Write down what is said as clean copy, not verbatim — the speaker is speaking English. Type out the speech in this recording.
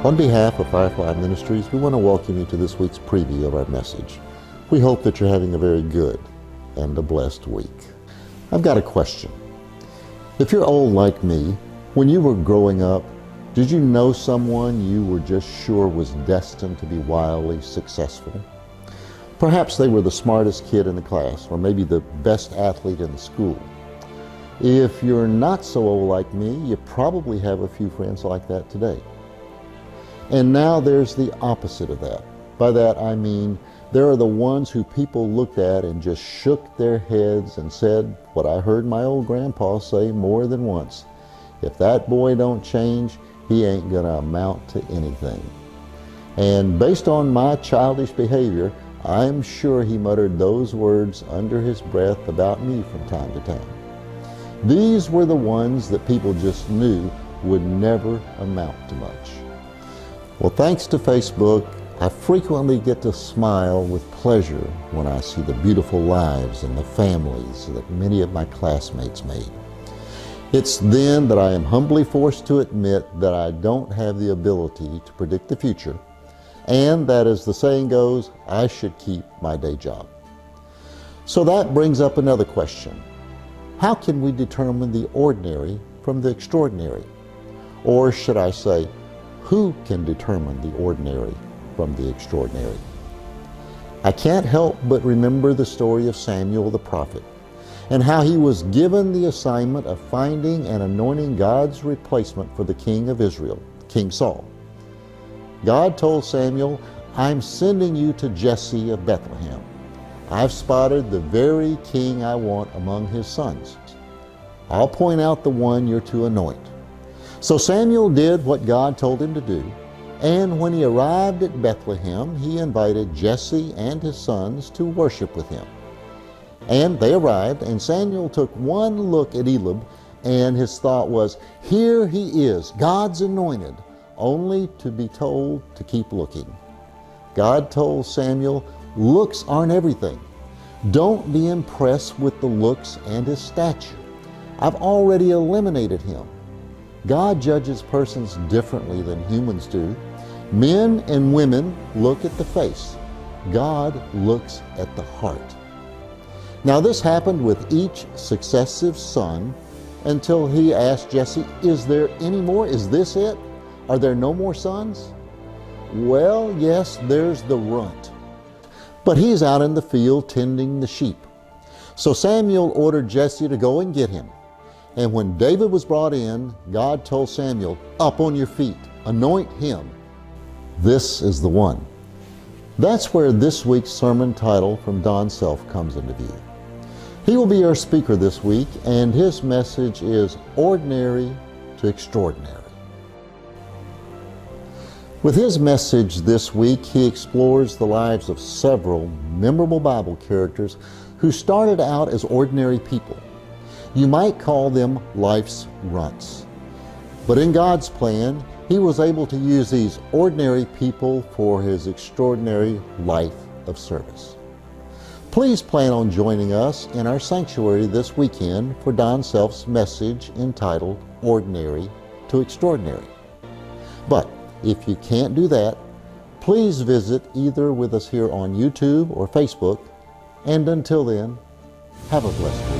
On behalf of Firefly Ministries, we want to welcome you to this week's preview of our message. We hope that you're having a very good and a blessed week. I've got a question. If you're old like me, when you were growing up, did you know someone you were just sure was destined to be wildly successful? Perhaps they were the smartest kid in the class, or maybe the best athlete in the school. If you're not so old like me, you probably have a few friends like that today. And now there's the opposite of that. By that I mean, there are the ones who people looked at and just shook their heads and said what I heard my old grandpa say more than once: if that boy don't change, he ain't gonna amount to anything. And based on my childish behavior, I'm sure he muttered those words under his breath about me from time to time. These were the ones that people just knew would never amount to much. Well, thanks to Facebook, I frequently get to smile with pleasure when I see the beautiful lives and the families that many of my classmates made. It's then that I am humbly forced to admit that I don't have the ability to predict the future, and that, as the saying goes, I should keep my day job. So that brings up another question. How can we determine the ordinary from the extraordinary? Or should I say, who can determine the ordinary from the extraordinary? I can't help but remember the story of Samuel the prophet and how he was given the assignment of finding and anointing God's replacement for the king of Israel, King Saul. God told Samuel, "I'm sending you to Jesse of Bethlehem. I've spotted the very king I want among his sons. I'll point out the one you're to anoint." So Samuel did what God told him to do, and when he arrived at Bethlehem, he invited Jesse and his sons to worship with him. And they arrived, and Samuel took one look at Eliab, and his thought was, here he is, God's anointed, only to be told to keep looking. God told Samuel, looks aren't everything. Don't be impressed with the looks and his stature. I've already eliminated him. God judges persons differently than humans do. Men and women look at the face. God looks at the heart. Now this happened with each successive son until he asked Jesse, is there any more? Is this it? Are there no more sons? Well, yes, there's the runt. But he's out in the field tending the sheep. So Samuel ordered Jesse to go and get him. And when David was brought in, God told Samuel, up on your feet, anoint him. This is the one. That's where this week's sermon title from Don Self comes into view. He will be our speaker this week, and his message is Ordinary to Extraordinary. With his message this week, he explores the lives of several memorable Bible characters who started out as ordinary people. You might call them life's runts. But in God's plan, he was able to use these ordinary people for his extraordinary life of service. Please plan on joining us in our sanctuary this weekend for Don Self's message entitled Ordinary to Extraordinary. But if you can't do that, please visit either with us here on YouTube or Facebook. And until then, have a blessed week.